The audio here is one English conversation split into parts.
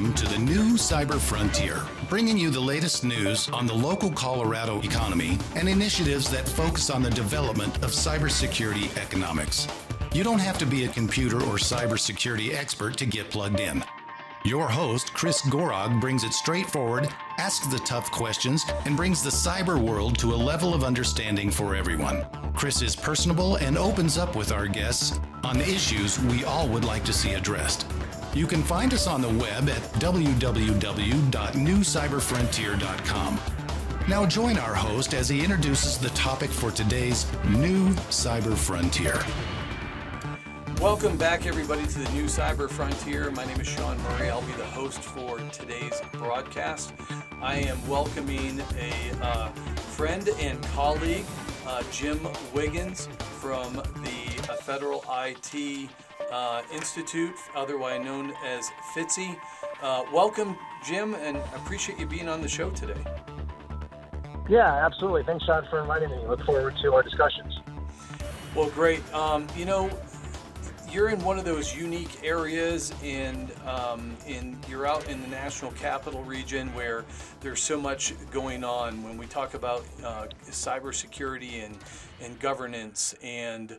Welcome to the new Cyber Frontier, bringing you the latest news on the local Colorado economy and initiatives that focus on the development of cybersecurity economics. You don't have to be a computer or cybersecurity expert to get plugged in. Your host, Chris Gorog, brings it straightforward, asks the tough questions, and brings the cyber world to a level of understanding for everyone. Chris is personable and opens up with our guests on issues we all would like to see addressed. You can find us on the web at www.newcyberfrontier.com. Now join our host as he introduces the topic for today's new Cyber Frontier. Welcome back, everybody, to the new Cyber Frontier. My name is Shawn Murray. I'll be the host for today's broadcast. I am welcoming a friend and colleague, Jim Wiggins, from the Federal IT Institute, otherwise known as FITSI. Welcome, Jim, and appreciate you being on the show today. Yeah, absolutely. Thanks, Shawn, for inviting me. Look forward to our discussions. Well, great. You're in one of those unique areas, and you're out in the National Capital Region where there's so much going on when we talk about cybersecurity and governance and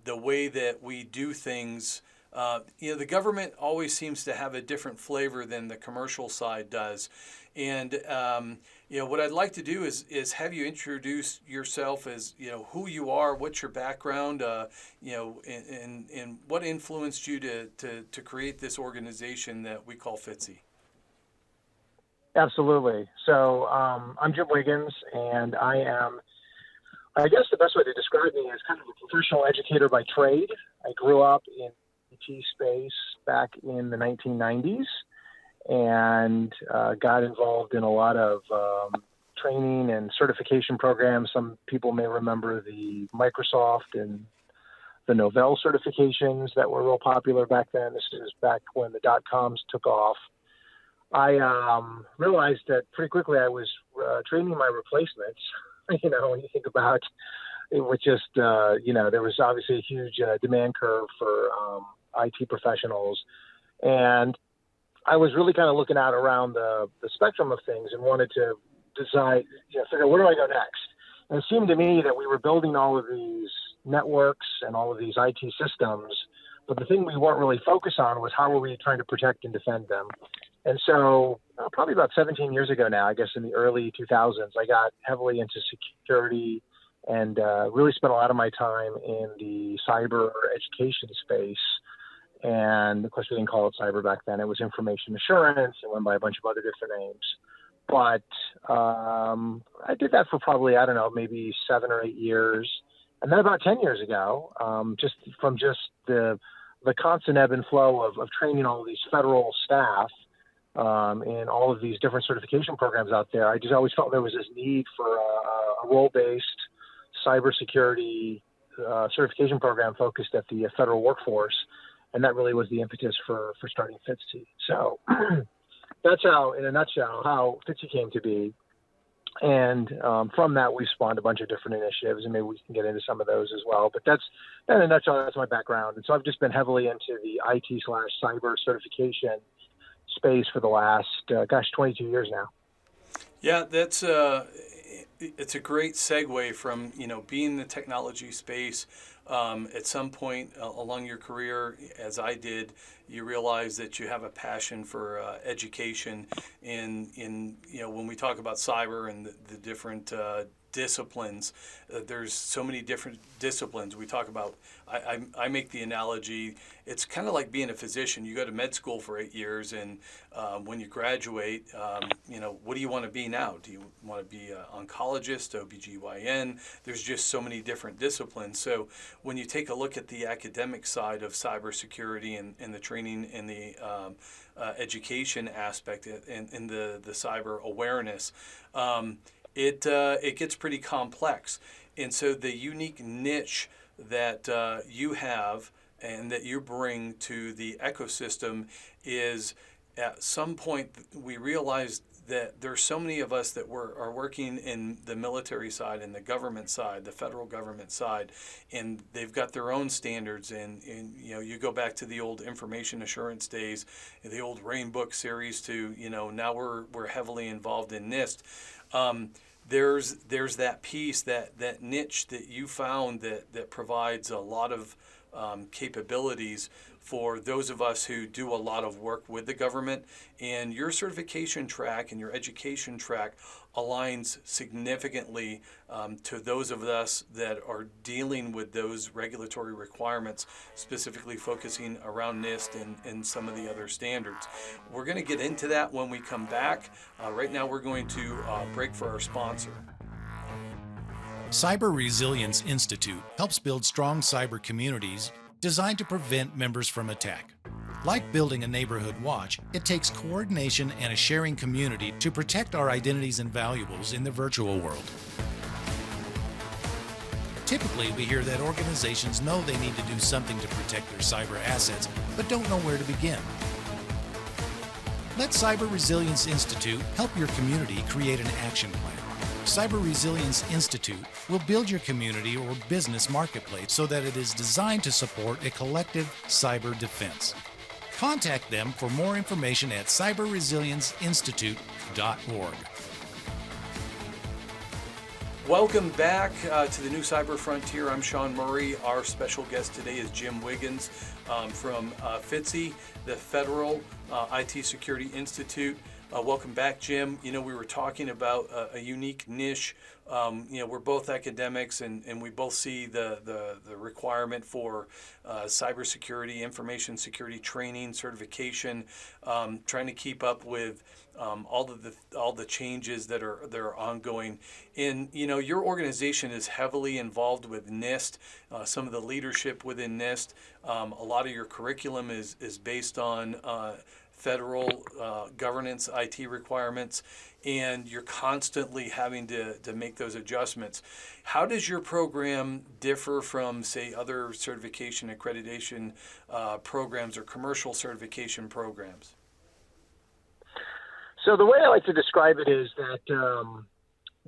the way that we do things. The government always seems to have a different flavor than the commercial side does. And what I'd like to do is have you introduce yourself as who you are, what's your background, and what influenced you to create this organization that we call FITSI. Absolutely. So I'm Jim Wiggins, and I guess the best way to describe me is kind of a professional educator by trade. I grew up in IT space back in the 1990s. And got involved in a lot of training and certification programs. Some people may remember the Microsoft and the Novell certifications that were real popular back then. This is back when the dot-coms took off. I realized that pretty quickly I was training my replacements. When you think about it, was just, there was obviously a huge demand curve for IT professionals. And I was really kind of looking out around the spectrum of things and wanted to decide, figure out where do I go next? And it seemed to me that we were building all of these networks and all of these IT systems, but the thing we weren't really focused on was how were we trying to protect and defend them. And so probably about 17 years ago now, I guess in the early 2000s, I got heavily into security and really spent a lot of my time in the cyber education space. And of course, we didn't call it cyber back then. It was information assurance. It went by a bunch of other different names. But I did that for probably, maybe 7 or 8 years. And then about 10 years ago, just the constant ebb and flow of training all of these federal staff in all of these different certification programs out there, I just always felt there was this need for a role-based cybersecurity certification program focused at the federal workforce. And that really was the impetus for starting FITSI. So that's how, in a nutshell, how FITSI came to be. And from that, we spawned a bunch of different initiatives, and maybe we can get into some of those as well. But that's, in a nutshell, that's my background. And so I've just been heavily into the IT/cyber certification space for the last, 22 years now. Yeah, that's it's a great segue from being in the technology space. At some point along your career, as I did, you realize that you have a passion for education. And when we talk about cyber and the different disciplines, there's so many different disciplines. We talk about, I make the analogy, it's kind of like being a physician. You go to med school for 8 years, and when you graduate, what do you want to be now? Do you want to be an oncologist, OBGYN? There's just so many different disciplines. So when you take a look at the academic side of cybersecurity and the training and the education aspect and the cyber awareness, it gets pretty complex. And so the unique niche that you have and that you bring to the ecosystem is, at some point we realized that there's so many of us that are working in the military side and the government side, the federal government side, and they've got their own standards. And you go back to the old information assurance days, the old Rain Book series to, now we're heavily involved in NIST. There's that piece, that niche that you found that provides a lot of capabilities for those of us who do a lot of work with the government. And your certification track and your education track aligns significantly to those of us that are dealing with those regulatory requirements, specifically focusing around NIST and some of the other standards. We're going to get into that when we come back. Right now we're going to break for our sponsor. Cyber Resilience Institute helps build strong cyber communities designed to prevent members from attack. Like building a neighborhood watch, it takes coordination and a sharing community to protect our identities and valuables in the virtual world. Typically, we hear that organizations know they need to do something to protect their cyber assets, but don't know where to begin. Let Cyber Resilience Institute help your community create an action plan. Cyber Resilience Institute will build your community or business marketplace so that it is designed to support a collective cyber defense. Contact them for more information at cyberresilienceinstitute.org. Welcome back to the New Cyber Frontier. I'm Shawn Murray. Our special guest today is Jim Wiggins from FITSI, the Federal IT Security Institute. Welcome back, Jim. We were talking about a unique niche. We're both academics, and we both see the requirement for cybersecurity, information security training, certification, trying to keep up with all the changes that are ongoing. And your organization is heavily involved with NIST. Some of the leadership within NIST. A lot of your curriculum is based on federal governance IT requirements, and you're constantly having to make those adjustments. How does your program differ from, say, other certification accreditation programs or commercial certification programs? So the way I like to describe it is that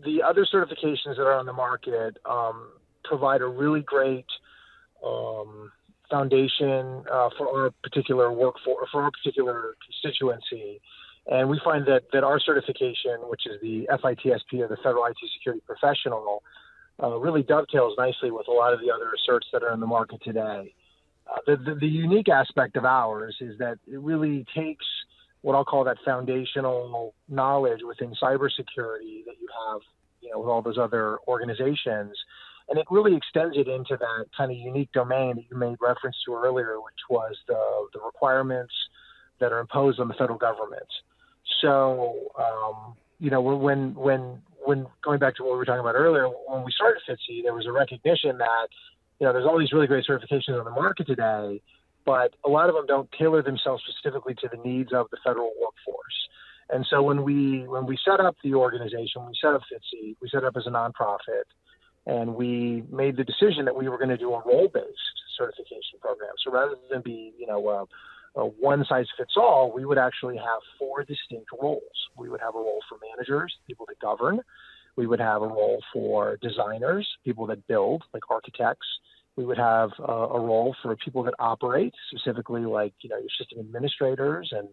the other certifications that are on the market provide a really great foundation for our particular workforce, for our particular constituency. And we find that our certification, which is the FITSP, or the Federal IT Security Professional, really dovetails nicely with a lot of the other certs that are in the market today. The unique aspect of ours is that it really takes what I'll call that foundational knowledge within cybersecurity that you have, with all those other organizations, and it really extends it into that kind of unique domain that you made reference to earlier, which was the requirements that are imposed on the federal government. So, when going back to what we were talking about earlier, when we started FITSI, there was a recognition that, there's all these really great certifications on the market today, but a lot of them don't tailor themselves specifically to the needs of the federal workforce. And so when we set up the organization, when we set up FITSI, we set up as a nonprofit, and we made the decision that we were going to do a role-based certification program. So rather than be, a one-size-fits-all, we would actually have 4 distinct roles. We would have a role for managers, people that govern. We would have a role for designers, people that build, like architects. We would have a role for people that operate, specifically like, your system administrators and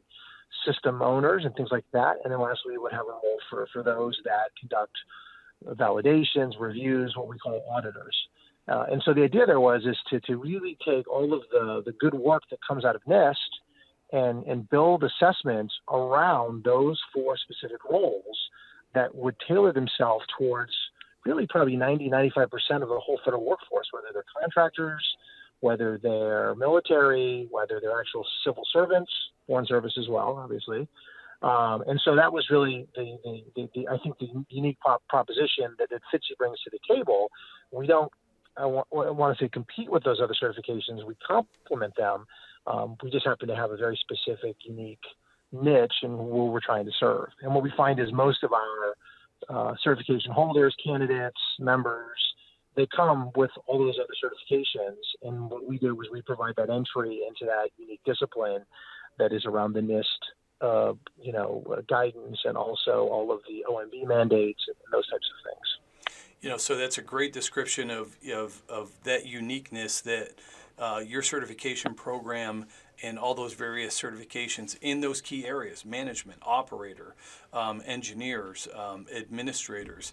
system owners and things like that. And then lastly, we would have a role for those that conduct validations, reviews, what we call auditors. And so the idea there was to really take all of the good work that comes out of NIST and build assessments around those 4 specific roles that would tailor themselves towards really probably 95% of the whole federal workforce, whether they're contractors, whether they're military, whether they're actual civil servants, foreign service as well, obviously. And so that was really I think the unique proposition that FITSI brings to the table. We don't, I want to say, compete with those other certifications. We complement them. We just happen to have a very specific, unique niche in who we're trying to serve. And what we find is most of our certification holders, candidates, members, they come with all those other certifications. And what we do is we provide that entry into that unique discipline that is around the NIST guidance, and also all of the OMB mandates and those types of things. So that's a great description of that uniqueness that your certification program and all those various certifications in those key areas: management, operator, engineers, administrators,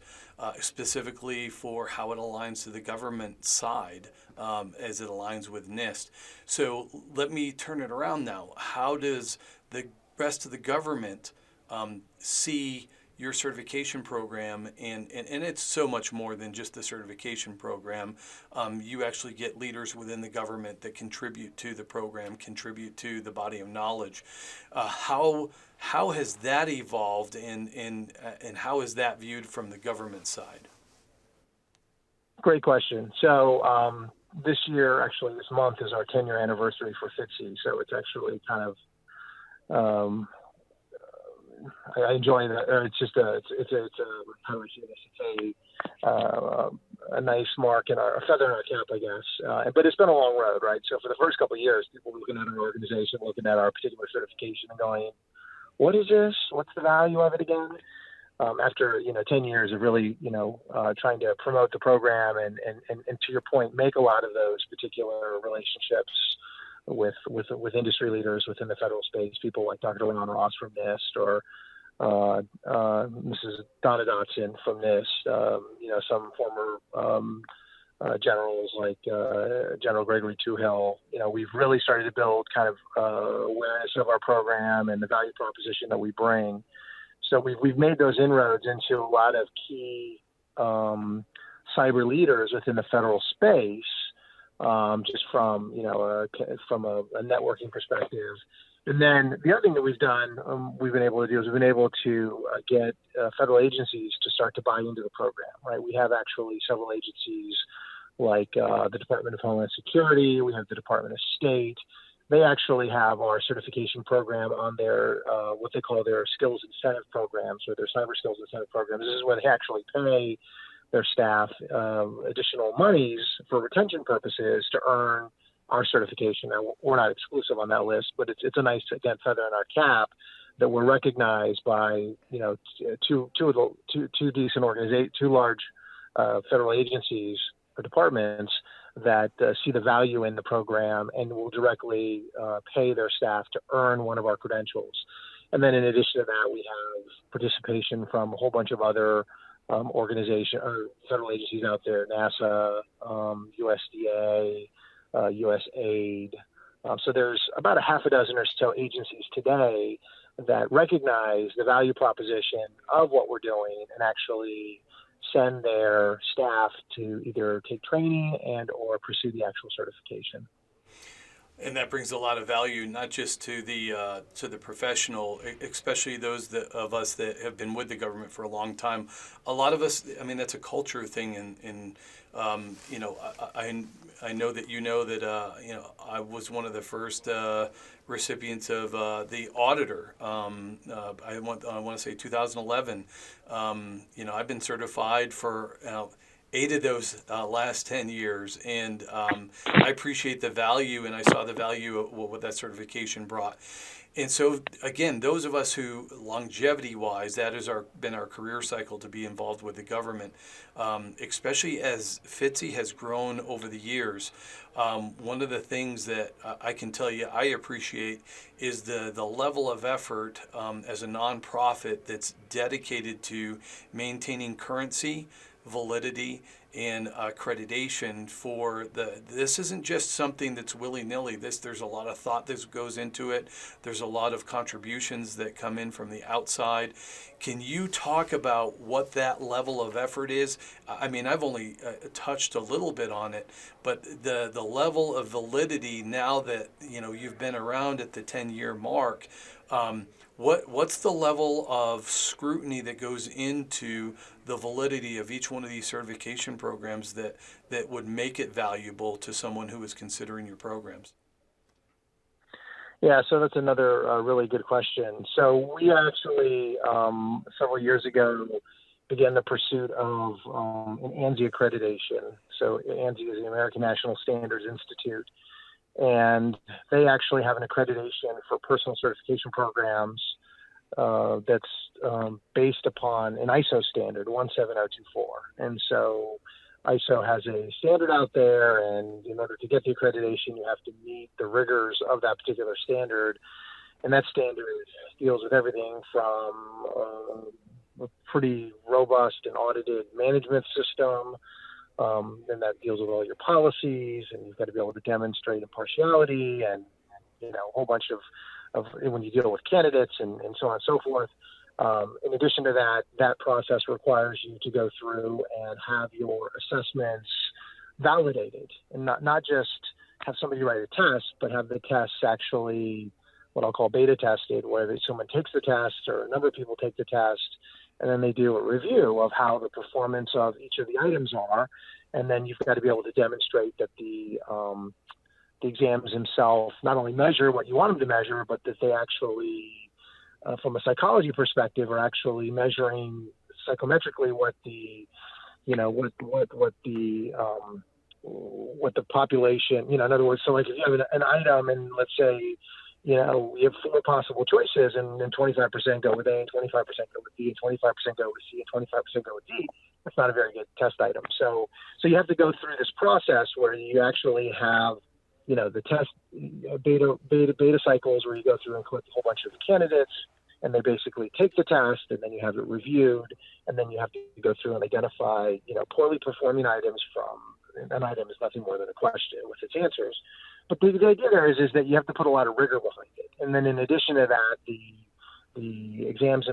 specifically for how it aligns to the government side as it aligns with NIST. So let me turn it around now. How does the rest of the government see your certification program, and it's so much more than just the certification program. You actually get leaders within the government that contribute to the program, contribute to the body of knowledge. How has that evolved, and how is that viewed from the government side? Great question. So this year, actually this month, is our 10-year anniversary for FITSI. So it's actually kind of I enjoy that. It's just how do I say this? It's a nice mark and a feather in our cap, I guess. But it's been a long road, right? So for the first couple of years, people were looking at our organization, looking at our particular certification, and going, "What is this? What's the value of it again?" After 10 years of really trying to promote the program and to your point, make a lot of those particular relationships with industry leaders within the federal space, people like Dr. Leon Ross from NIST or Mrs. Donna Dotson from NIST, some former generals like General Gregory Toohill. We've really started to build kind of awareness of our program and the value proposition that we bring. So we've made those inroads into a lot of key cyber leaders within the federal space. Just from a networking perspective. And then the other thing that we've been able to do is we've been able to get federal agencies to start to buy into the program, right? We have actually several agencies like the Department of Homeland Security, we have the Department of State. They actually have our certification program on their, what they call their skills incentive programs, or their cyber skills incentive programs. This is where they actually pay their staff additional monies for retention purposes to earn our certification. Now, we're not exclusive on that list, but it's a nice, again, feather in our cap that we're recognized by two decent organizations, two large federal agencies or departments that see the value in the program and will directly pay their staff to earn one of our credentials. And then in addition to that, we have participation from a whole bunch of other organization or federal agencies out there: NASA, USDA, USAID. So there's about a half a dozen or so agencies today that recognize the value proposition of what we're doing and actually send their staff to either take training and or pursue the actual certification. And that brings a lot of value, not just to the professional, especially those of us that have been with the government for a long time. A lot of us, I mean, that's a culture thing, and I know that I was one of the first recipients of the auditor. I want to say 2011. I've been certified for 8 of those last 10 years, and I appreciate the value, and I saw the value of what that certification brought. And so, again, those of us who, longevity-wise, that has been our career cycle to be involved with the government, especially as FITSI has grown over the years. One of the things that I can tell you I appreciate is the level of effort as a nonprofit that's dedicated to maintaining currency, validity, and accreditation for this isn't just something that's willy-nilly. There's a lot of thought that goes into it. There's a lot of contributions that come in from the outside. Can you talk about what that level of effort is? I mean, I've only touched a little bit on it, but the level of validity now that you've been around at the 10-year mark, what's the level of scrutiny that goes into the validity of each one of these certification programs that would make it valuable to someone who is considering your programs? Yeah, so that's another really good question. So we actually, several years ago, began the pursuit of an ANSI accreditation. So ANSI is the American National Standards Institute, and they actually have an accreditation for personal certification programs that's based upon an ISO standard, 17024. And so ISO has a standard out there, and in order to get the accreditation, you have to meet the rigors of that particular standard. And that standard deals with everything from a pretty robust and audited management system, and that deals with all your policies, and you've got to be able to demonstrate impartiality and a whole bunch of when you deal with candidates and so on and so forth. In addition to that, that process requires you to go through and have your assessments validated, and not just have somebody write a test, but have the tests actually what I'll call beta tested, where someone takes the test or a number of people take the test, and then they do a review of how the performance of each of the items are. And then you've got to be able to demonstrate that the exams themselves not only measure what you want them to measure, but that they actually, from a psychology perspective, are actually measuring psychometrically what the, what the population, in other words, so like if you have an item and let's say, we have 4 possible choices, and then 25% go with A, and 25% go with B, and 25% go with C, and 25% go with D. That's not a very good test item. So you have to go through this process where you actually have, the test beta cycles where you go through and collect a whole bunch of candidates, and they basically take the test, and then you have it reviewed, and then you have to go through and identify, poorly performing items from an item is nothing more than a question with its answers. But the idea there is that you have to put a lot of rigor behind it. And then in addition to that, the exams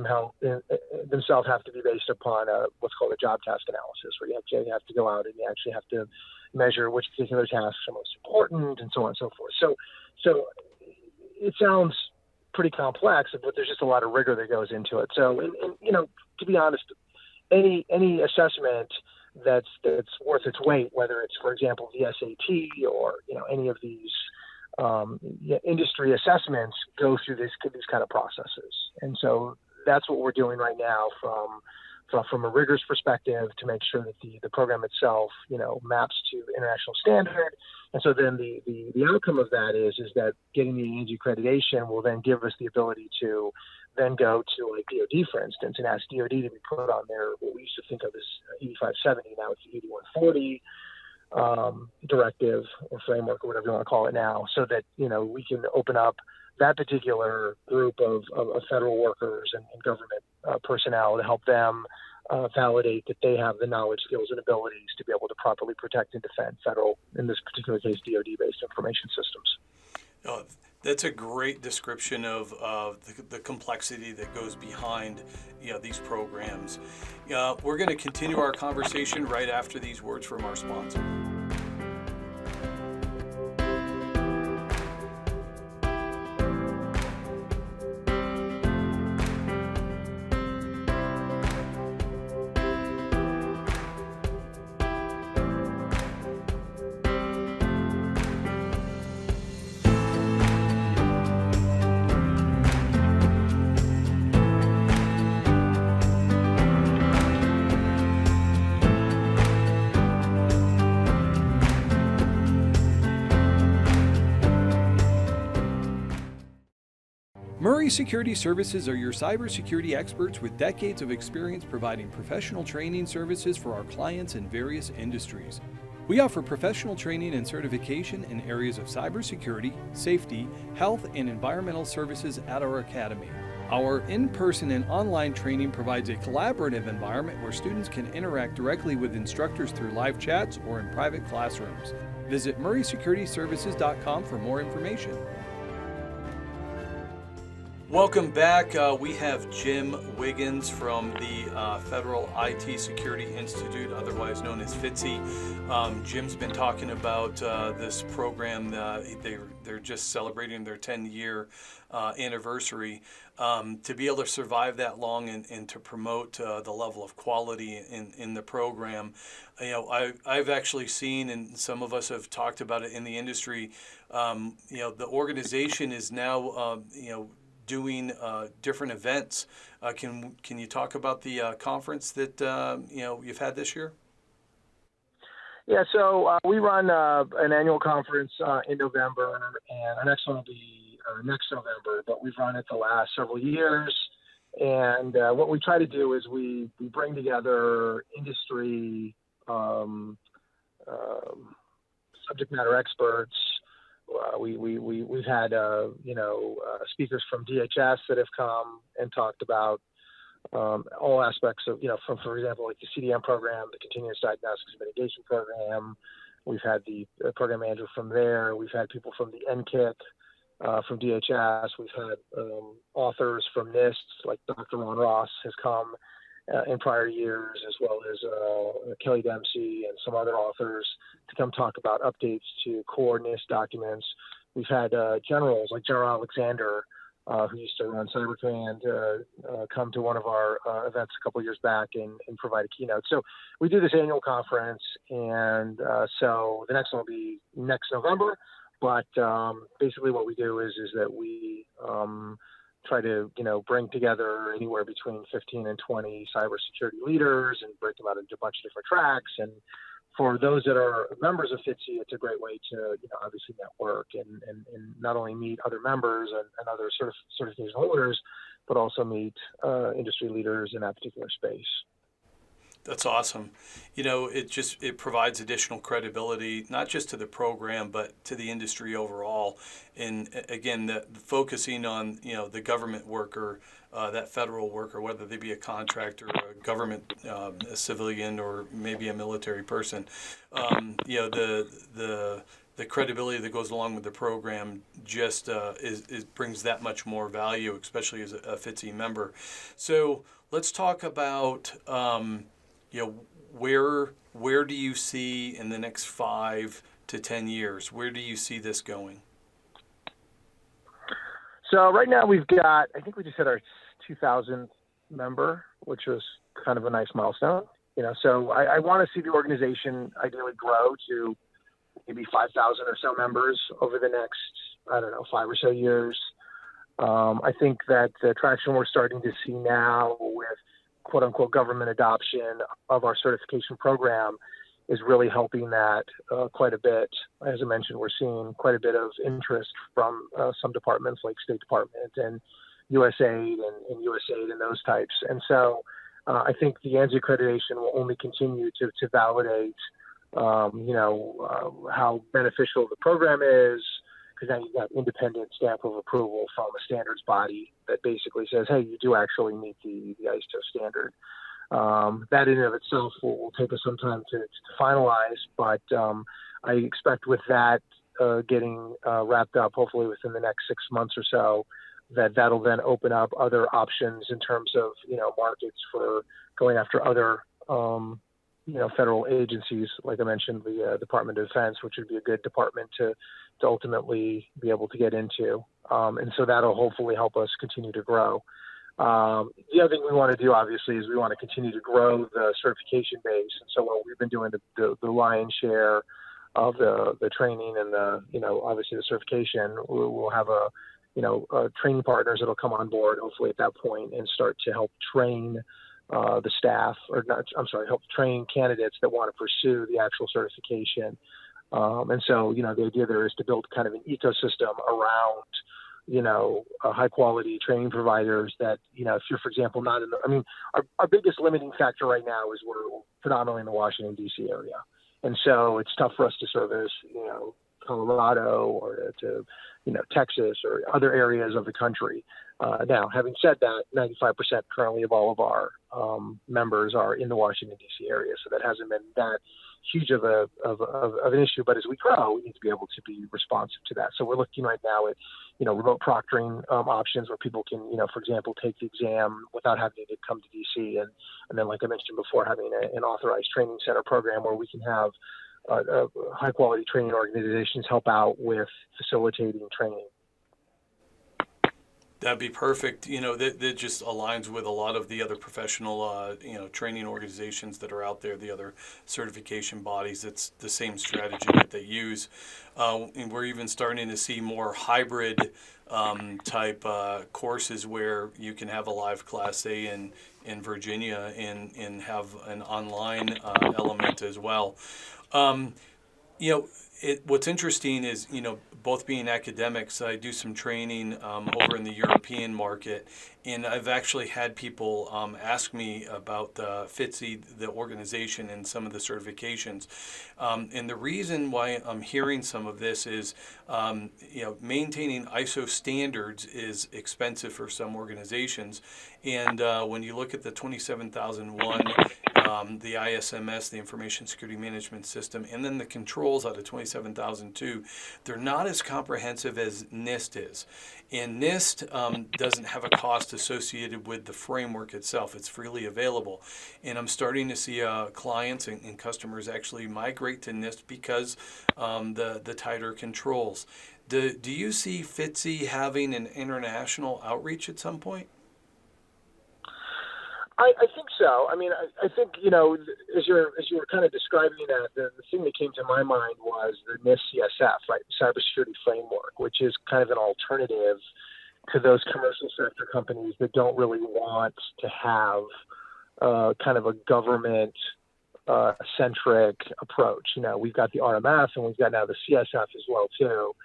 themselves have to be based upon what's called a job task analysis, where you actually have to go out and you actually have to measure which particular tasks are most important and so on and so forth. So it sounds pretty complex, but there's just a lot of rigor that goes into it. So, and to be honest, any assessment that's worth its weight, whether it's, for example, the SAT or any of these industry assessments, go through these kind of processes. And so that's what we're doing right now from a rigorous perspective to make sure that the program itself maps to international standard. And so then the outcome of that is that getting the ANSI accreditation will then give us the ability to then go to like DOD, for instance, and ask DOD to be put on their, what we used to think of as 8570, now it's the 8140 directive or framework or whatever you want to call it now, so that, we can open up that particular group of federal workers and government personnel to help them validate that they have the knowledge, skills, and abilities to be able to properly protect and defend federal, in this particular case, DOD-based information systems. That's a great description of the complexity that goes behind these programs. We're going to continue our conversation right after these words from our sponsor. Murray Security Services are your cybersecurity experts with decades of experience providing professional training services for our clients in various industries. We offer professional training and certification in areas of cybersecurity, safety, health, and environmental services at our academy. Our in-person and online training provides a collaborative environment where students can interact directly with instructors through live chats or in private classrooms. Visit murraysecurityservices.com for more information. Welcome back. We have Jim Wiggins from the Federal IT Security Institute, otherwise known as FITSI. Jim's been talking about this program. They're just celebrating their 10-year anniversary. To be able to survive that long and to promote the level of quality in the program, I've actually seen, and some of us have talked about it in the industry, the organization is now, doing different events. Can you talk about the conference that you've had this year? Yeah, so we run an annual conference in November, and our next one will be next November. But we've run it the last several years. And what we try to do is we bring together industry subject matter experts. We've had speakers from DHS that have come and talked about all aspects of, from, for example, like the CDM program, the continuous diagnostics and mitigation program. We've had the program manager from there. We've had people from the NCIC, from DHS. We've had authors from NIST, like Dr. Ron Ross has come in prior years, as well as Kelly Dempsey and some other authors to come talk about updates to core NIST documents. We've had generals like General Alexander, who used to run Cyber Command, come to one of our events a couple of years back and provide a keynote. So we do this annual conference, and so the next one will be next November. But basically what we do is that we try to, bring together anywhere between 15 and 20 cybersecurity leaders and break them out into a bunch of different tracks. And for those that are members of FITSI, it's a great way to, obviously network and not only meet other members and other certification holders, but also meet industry leaders in that particular space. That's awesome. It provides additional credibility, not just to the program, but to the industry overall. And again, the focusing on, the government worker, that federal worker, whether they be a contractor, a government, a civilian, or maybe a military person, the credibility that goes along with the program just brings that much more value, especially as a FITSI member. So let's talk about where do you see in the next 5 to 10 years? Where do you see this going? So right now we've got, I think we just hit our 2,000th member, which was kind of a nice milestone. So I want to see the organization ideally grow to maybe 5,000 or so members over the next, 5 or so years. I think that the traction we're starting to see now with quote unquote government adoption of our certification program is really helping that quite a bit. As I mentioned, we're seeing quite a bit of interest from some departments like State Department and USAID and USAID and those types. And so I think the ANSI accreditation will only continue to validate, how beneficial the program is, because now you've got independent stamp of approval from a standards body that basically says, hey, you do actually meet the ISO standard. That in and of itself will take us some time to finalize, but I expect with that getting wrapped up, hopefully within the next 6 months or so, that'll then open up other options in terms of, markets for going after other, federal agencies. Like I mentioned, the Department of Defense, which would be a good department to ultimately be able to get into. And so that'll hopefully help us continue to grow. The other thing we want to do, obviously, is we want to continue to grow the certification base. And so while we've been doing the lion's share of the training and obviously the certification, we'll have training partners that'll come on board, hopefully at that point, and start to help train the staff, help train candidates that want to pursue the actual certification. And so, the idea there is to build kind of an ecosystem around, high quality training providers that, if you're, for example, not in our biggest limiting factor right now is we're predominantly in the Washington, D.C. area. And so it's tough for us to service, Colorado or to, Texas or other areas of the country. Now, having said that, 95% currently of all of our members are in the Washington, D.C. area. So that hasn't been that huge of an issue. But as we grow, we need to be able to be responsive to that. So we're looking right now at, remote proctoring options where people can, for example, take the exam without having to come to D.C. And then, like I mentioned before, having an authorized training center program where we can have high quality training organizations help out with facilitating training. That'd be perfect. That just aligns with a lot of the other professional, training organizations that are out there, the other certification bodies. It's the same strategy that they use. And we're even starting to see more hybrid type courses where you can have a live class, say, in Virginia and have an online element as well. What's interesting is, both being academics, I do some training over in the European market, and I've actually had people ask me about FITSI, the organization, and some of the certifications. And the reason why I'm hearing some of this is, maintaining ISO standards is expensive for some organizations. And when you look at the 27001, the ISMS, the Information Security Management System, and then the controls out of 27002, they're not as comprehensive as NIST is. And NIST doesn't have a cost associated with the framework itself. It's freely available. And I'm starting to see clients and customers actually migrate to NIST because the tighter controls. Do you see FITSI having an international outreach at some point? I think so. I mean, I think, as you were kind of describing that, the thing that came to my mind was the NIST CSF, right, Cybersecurity Framework, which is kind of an alternative to those commercial sector companies that don't really want to have kind of a government centric approach. We've got the RMF and we've got now the CSF as well, too.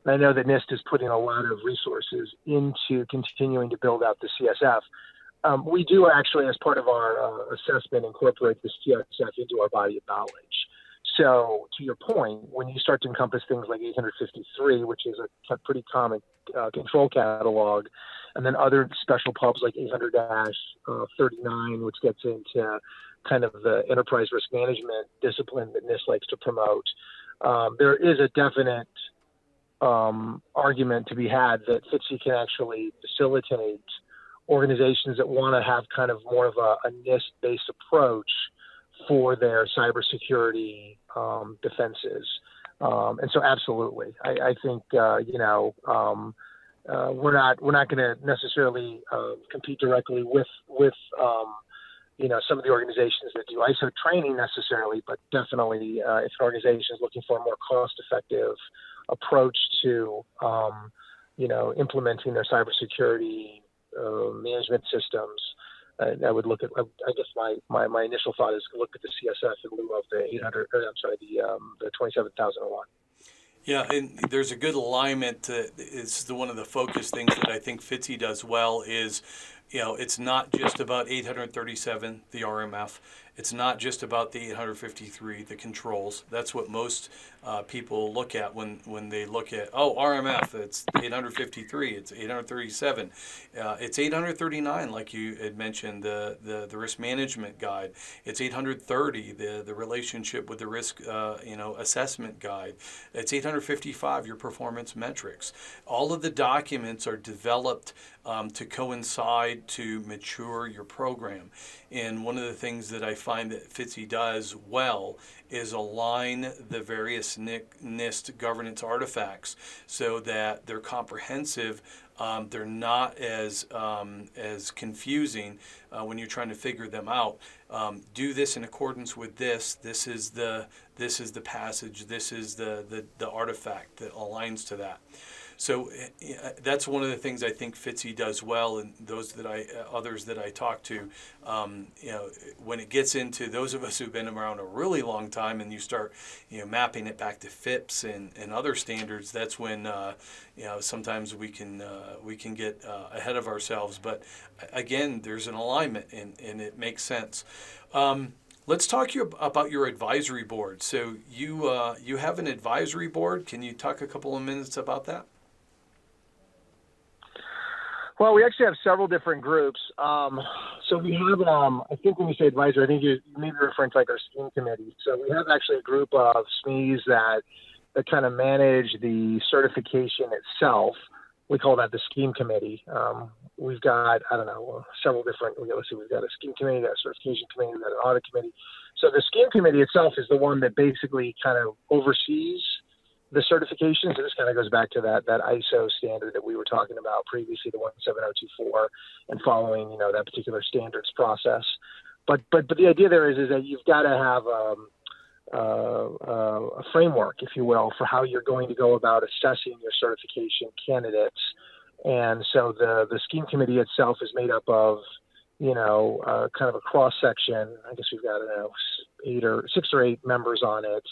And I know that NIST is putting a lot of resources into continuing to build out the CSF. We do actually, as part of our assessment, incorporate this CSF into our body of knowledge. So to your point, when you start to encompass things like 853, which is a pretty common control catalog, and then other special pubs like 800-39, which gets into kind of the enterprise risk management discipline that NIST likes to promote, there is a definite argument to be had that FITSI can actually facilitate organizations that want to have kind of more of a NIST-based approach for their cybersecurity defenses. And so absolutely, I think, we're not going to necessarily compete directly with some of the organizations that do ISO training necessarily, but definitely if an organization is looking for a more cost-effective approach to, implementing their cybersecurity management systems, I would look at. I guess my initial thought is look at the CSF in lieu of the 27,001. Yeah, and there's a good alignment. It's one of the focus things that I think FITSI does well is, it's not just about 837, the RMF. It's not just about the 853, the controls. That's what most people look at when they look at, RMF, it's 853, it's 837. It's 839, like you had mentioned, the risk management guide. It's 830, the relationship with the risk assessment guide. It's 855, your performance metrics. All of the documents are developed to coincide to mature your program. And one of the things that I find that FITSI does well is align the various NIST governance artifacts so that they're comprehensive. They're not as confusing when you're trying to figure them out. Do this in accordance with this. This is the passage. This is the artifact that aligns to that. So that's one of the things I think FITSI does well, and others that I talk to, when it gets into those of us who've been around a really long time, and you start, mapping it back to FIPS and other standards, that's when, sometimes we can get ahead of ourselves. But again, there's an alignment, and it makes sense. Let's talk about your advisory board. So you have an advisory board. Can you talk a couple of minutes about that? Well, we actually have several different groups. So we have, I think when we say advisory, I think you may be referring to like our scheme committee. So we have actually a group of SMEs that kind of manage the certification itself. We call that the scheme committee. We've got, several different, we've got a scheme committee, we've got a certification committee, we've got an audit committee. So the scheme committee itself is the one that basically kind of oversees the certification. So this kind of goes back to that ISO standard that we were talking about previously, the 17024, and following, that particular standards process. But the idea there is that you've got to have a framework, if you will, for how you're going to go about assessing your certification candidates. And so the scheme committee itself is made up of kind of a cross section. I guess we've got 6 or 8 members on it,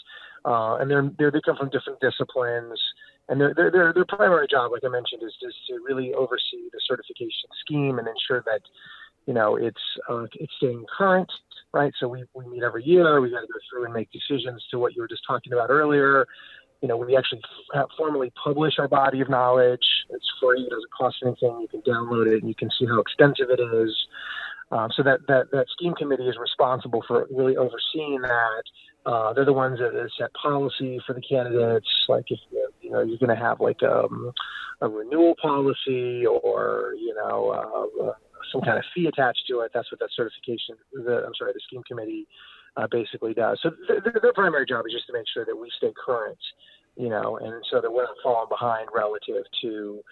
and they come from different disciplines. And their primary job, like I mentioned, is just to really oversee the certification scheme and ensure that it's staying current, right? So we meet every year. We got to go through and make decisions to what you were just talking about earlier. We actually formally publish our body of knowledge. It's free. It doesn't cost anything. You can download it and you can see how extensive it is. So that scheme committee is responsible for really overseeing that. They're the ones that set policy for the candidates. Like if you're going to have like a renewal policy or some kind of fee attached to it. That's what that the scheme committee basically does. So their primary job is just to make sure that we stay current, and so that we're not falling behind relative to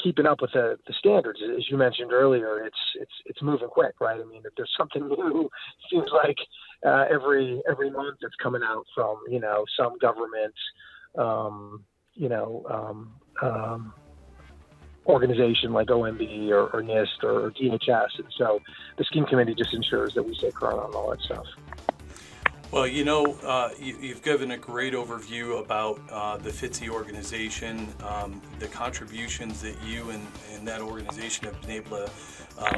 keeping up with the standards. As you mentioned earlier, it's moving quick, right? I mean, if there's something new, it seems like every month it's coming out from some government organization like OMB or NIST or DHS, and so the scheme committee just ensures that we stay current on all that stuff. Well, you've given a great overview about the FITSI organization, the contributions that you and that organization have been able to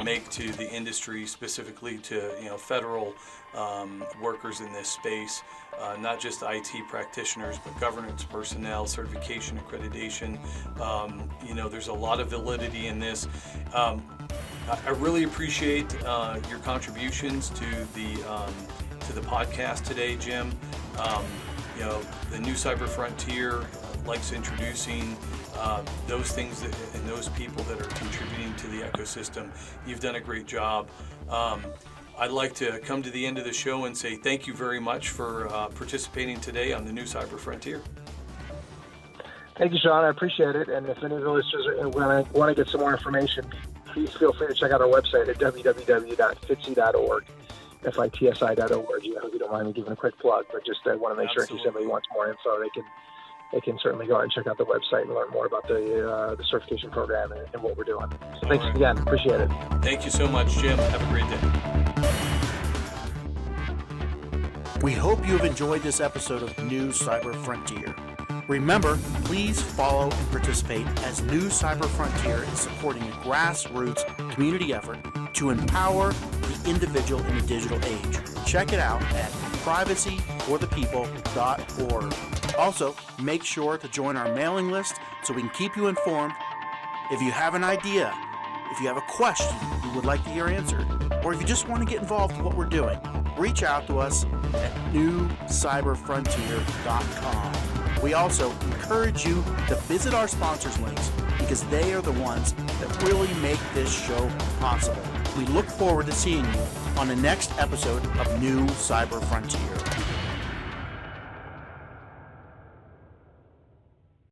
make to the industry, specifically to federal workers in this space, not just IT practitioners, but governance personnel, certification, accreditation. There's a lot of validity in this. I really appreciate your contributions to the podcast today, Jim. The new Cyber Frontier likes introducing those things and those people that are contributing to the ecosystem. You've done a great job. I'd like to come to the end of the show and say thank you very much for participating today on the new Cyber Frontier. Thank you, Shawn. I appreciate it. And if any of the listeners want to get some more information, please feel free to check out our website at www.fitsi.org. FITSI.org. I hope you don't mind me giving a quick plug, but just I want to make sure in case somebody wants more info, they can certainly go out and check out the website and learn more about the certification program and what we're doing. So thanks again. Appreciate it. Thank you so much, Jim. Have a great day. We hope you have enjoyed this episode of New Cyber Frontier. Remember, please follow and participate as New Cyber Frontier is supporting a grassroots community effort to empower the individual in the digital age. Check it out at privacyforthepeople.org. Also, make sure to join our mailing list so we can keep you informed. If you have an idea, if you have a question you would like to hear answered, or if you just want to get involved in what we're doing, reach out to us at newcyberfrontier.com. We also encourage you to visit our sponsors links because they are the ones that really make this show possible. We look forward to seeing you on the next episode of New Cyber Frontier.